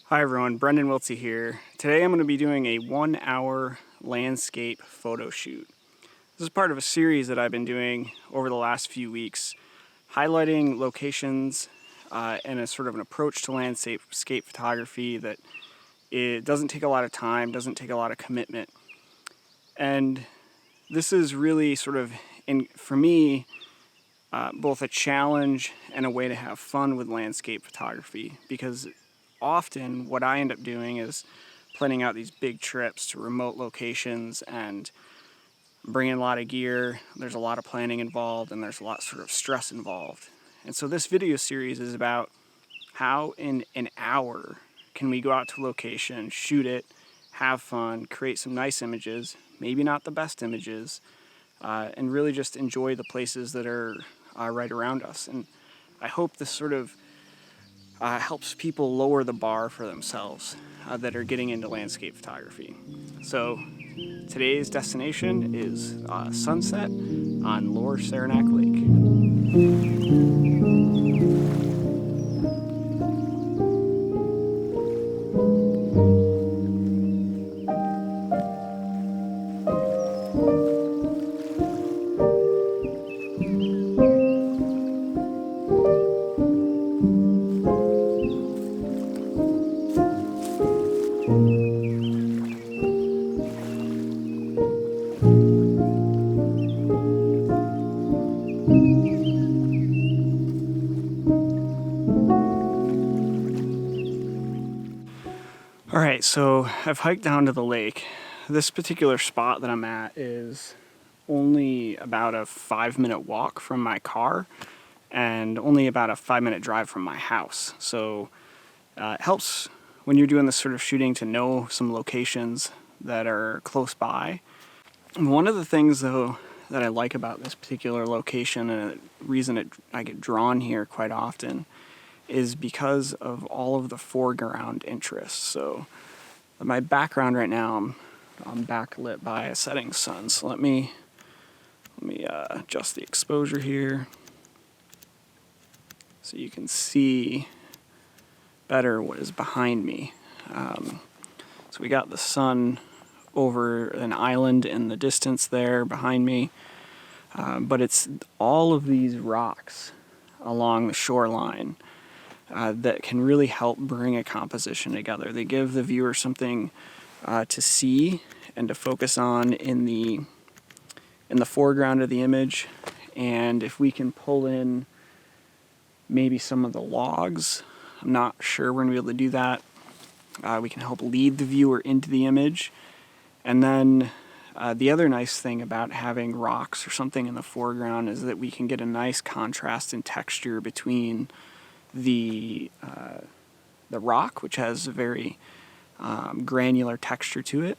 Hi everyone, Brendan Wiltsey here. Today I'm going to be doing a 1-hour landscape photo shoot. This is part of a series that I've been doing over the last few weeks, highlighting locations and a sort of an approach to landscape photography that it doesn't take a lot of time, doesn't take a lot of commitment. And this is really sort of, for me, both a challenge and a way to have fun with landscape photography, because often what I end up doing is planning out these big trips to remote locations and bringing a lot of gear. There's a lot of planning involved and there's a lot sort of stress involved. And so this video series is about how in an hour can we go out to a location, shoot it, have fun, create some nice images, maybe not the best images, and really just enjoy the places that are right around us. And I hope this sort of helps people lower the bar for themselves that are getting into landscape photography. So today's destination is sunset on Lower Saranac Lake. Alright, so I've hiked down to the lake. This particular spot that I'm at is only about a 5-minute walk from my car and only about a 5-minute drive from my house. So it helps when you're doing this sort of shooting to know some locations that are close by. And one of the things though that I like about this particular location, and a reason I get drawn here quite often, is because of all of the foreground interests. So my background right now, I'm backlit by a setting sun. So let me adjust the exposure here so you can see better what is behind me. So we got the sun over an island in the distance there behind me, but it's all of these rocks along the shoreline that can really help bring a composition together. They give the viewer something to see and to focus on in the foreground of the image. And if we can pull in maybe some of the logs, I'm not sure we're going to be able to do that. We can help lead the viewer into the image. And then the other nice thing about having rocks or something in the foreground is that we can get a nice contrast in texture between the rock, which has a very granular texture to it,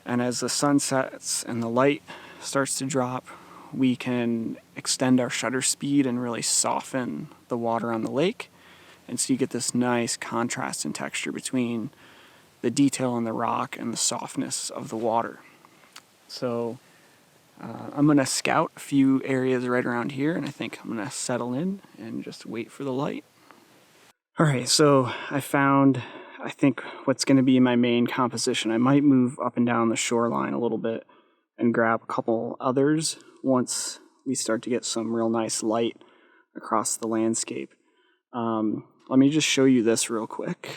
and as the sun sets and the light starts to drop, we can extend our shutter speed and really soften the water on the lake, and so you get this nice contrast in texture between the detail in the rock and the softness of the water. So I'm going to scout a few areas right around here, and I think I'm going to settle in and just wait for the light. Alright, so I found, I think, what's going to be my main composition. I might move up and down the shoreline a little bit and grab a couple others once we start to get some real nice light across the landscape. Let me just show you this real quick.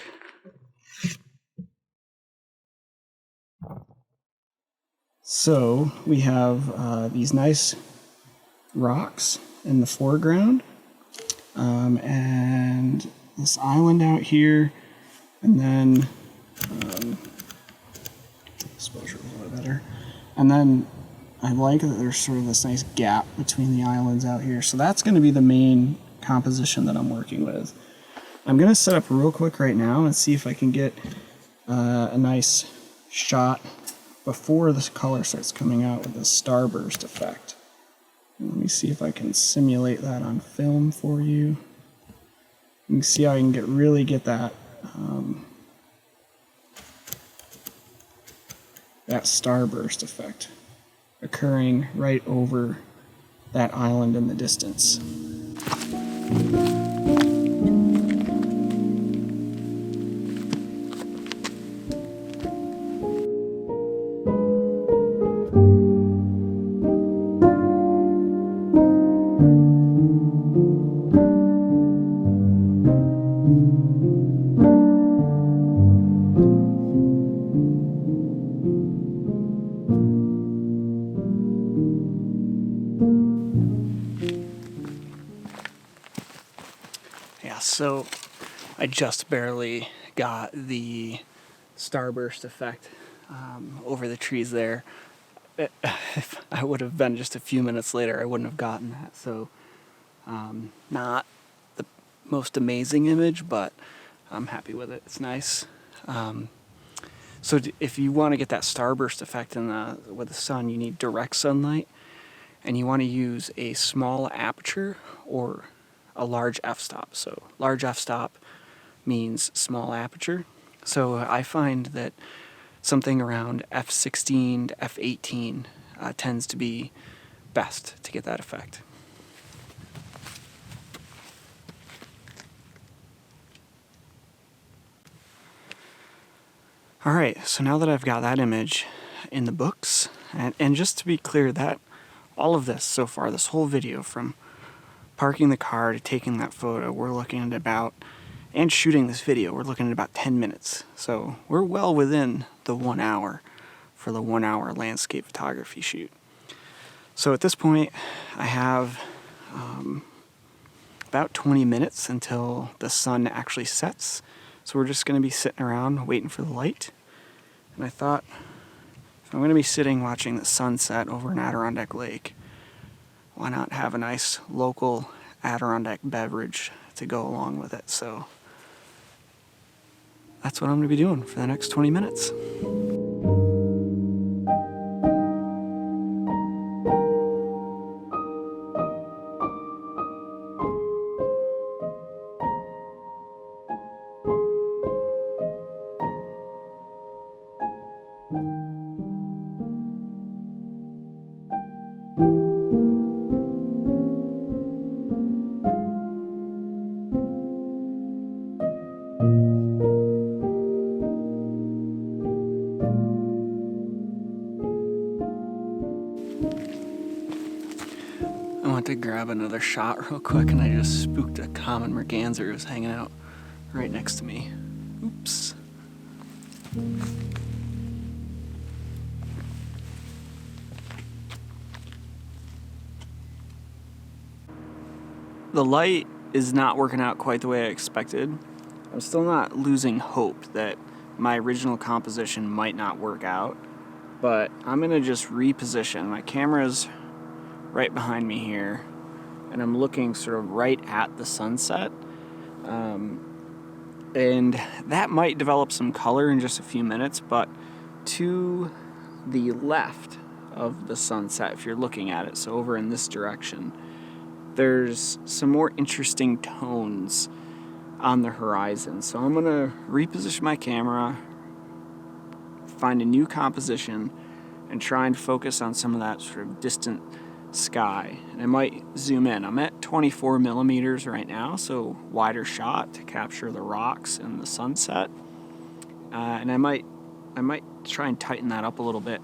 So we have these nice rocks in the foreground, and this island out here, and then exposure a little bit better. And then I like that there's sort of this nice gap between the islands out here. So that's going to be the main composition that I'm working with. I'm going to set up real quick right now and see if I can get a nice shot before the color starts coming out with the starburst effect. Let me see if I can simulate that on film for you. You can see how I can really get that that starburst effect occurring right over that island in the distance. And, 'cause, you know, I can see that. And then, you can see how I can get really get that that starburst effect occurring right over that island in the distance. 'Cause, you know, I can see that. And then, you can see how I can get really get that that starburst effect occurring right over that island in the distance. 'Cause, you know, I can see that. And then, you can see how I can get really get that that starburst effect occurring right over that island in the distance. All right, so I've hiked down to the lake. This is part of a series that I've been doing over the last few weeks, highlighting locations Yeah, so I just barely got the starburst effect over the trees there. If I would have been just a few minutes later, I wouldn't have gotten that. So not the most amazing image, but I'm happy with it. It's nice. So if you want to get that starburst effect with the sun, you need direct sunlight, and you want to use a small aperture or a large f-stop. So large f-stop means small aperture. So I find that something around f16 to f18 tends to be best to get that effect. All right, so now that I've got that image in the books, and just to be clear, that all of this so far, this whole video from parking the car to taking that photo, we're looking at about, and shooting this video, we're looking at about 10 minutes. So we're well within the 1 hour for the 1 hour landscape photography shoot. So at this point, I have about 20 minutes until the sun actually sets. So we're just going to be sitting around waiting for the light. And I thought, if I'm going to be sitting watching the sunset over in Adirondack Lake, why not have a nice local Adirondack beverage to go along with it? So that's what I'm going to be doing for the next 20 minutes. I went to grab another shot real quick and I just spooked a common merganser who was hanging out right next to me. Oops. The light is not working out quite the way I expected. I'm still not losing hope that my original composition might not work out, but I'm gonna just reposition. My camera's right behind me here, and I'm looking sort of right at the sunset. And that might develop some color in just a few minutes, but to the left of the sunset, if you're looking at it, so over in this direction, there's some more interesting tones on the horizon. So I'm gonna reposition my camera, find a new composition, and try and focus on some of that sort of distant sky. And I might zoom in. I'm at 24 millimeters right now, so wider shot to capture the rocks and the sunset. And I might try and tighten that up a little bit.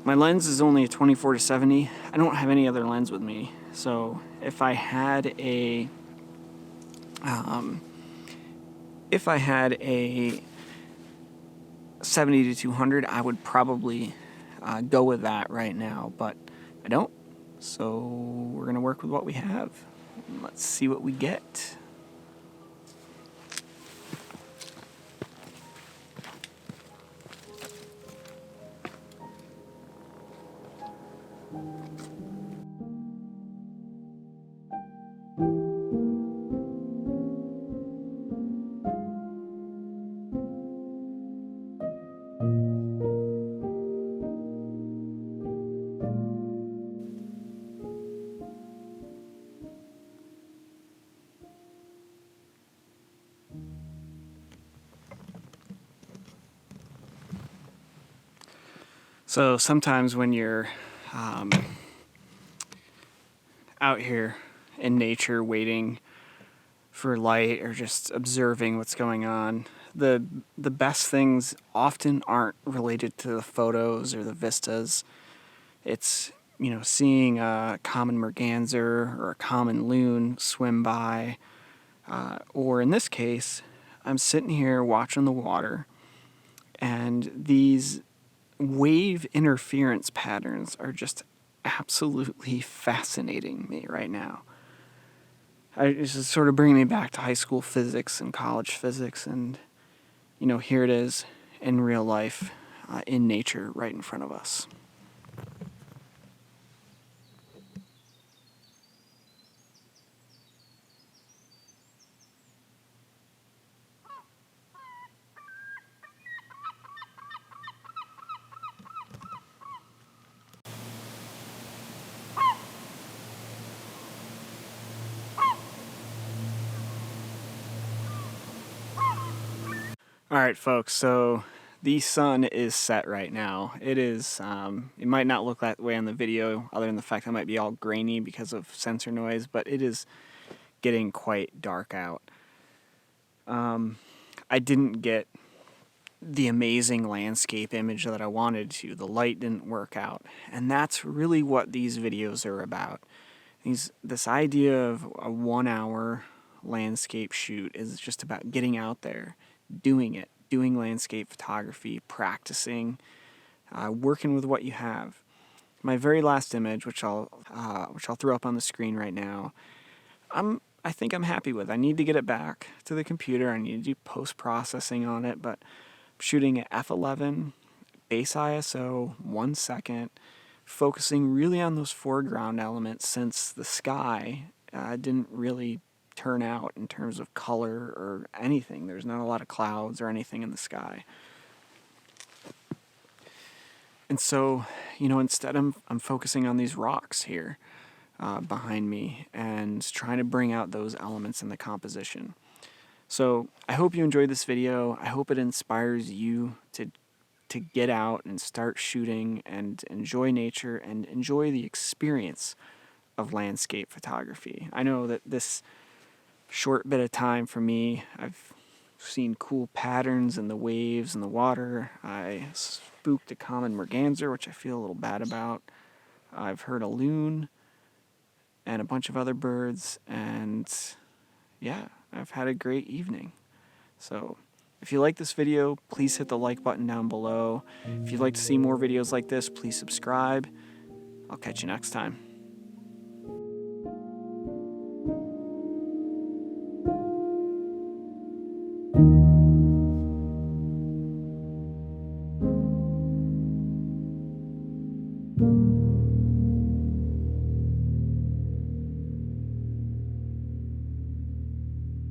My lens is only a 24 to 70. I don't have any other lens with me, so if I had a 70 to 200, I would probably go with that right now, but I don't. So we're gonna work with what we have. Let's see what we get. So sometimes when you're out here in nature waiting for light or just observing what's going on, the best things often aren't related to the photos or the vistas. It's, you know, seeing a common merganser or a common loon swim by, or in this case, I'm sitting here watching the water, and these wave interference patterns are just absolutely fascinating me right now. It's just sort of bringing me back to high school physics and college physics, and here it is in real life, in nature, right in front of us. All right, folks, so the sun is set right now. It is, it might not look that way on the video, other than the fact that it might be all grainy because of sensor noise, but it is getting quite dark out. I didn't get the amazing landscape image that I wanted to. The light didn't work out. And that's really what these videos are about. This idea of a 1 hour landscape shoot is just about getting out there, doing landscape photography, practicing, working with what you have. My very last image, which I'll throw up on the screen right now, I think I'm happy with. I need to get it back to the computer. I need to do post-processing on it, but I'm shooting at f11, base ISO, 1 second, focusing really on those foreground elements, since the sky didn't really turn out in terms of color or anything. There's not a lot of clouds or anything in the sky. And so, instead I'm focusing on these rocks here behind me and trying to bring out those elements in the composition. So I hope you enjoyed this video. I hope it inspires you to get out and start shooting and enjoy nature and enjoy the experience of landscape photography. I know that this short bit of time for me, I've seen cool patterns in the waves and the water. I spooked a common merganser, which I feel a little bad about. I've heard a loon and a bunch of other birds, and yeah, I've had a great evening. So if you like this video, please hit the like button down below. If you'd like to see more videos like this, please subscribe. I'll catch you next time.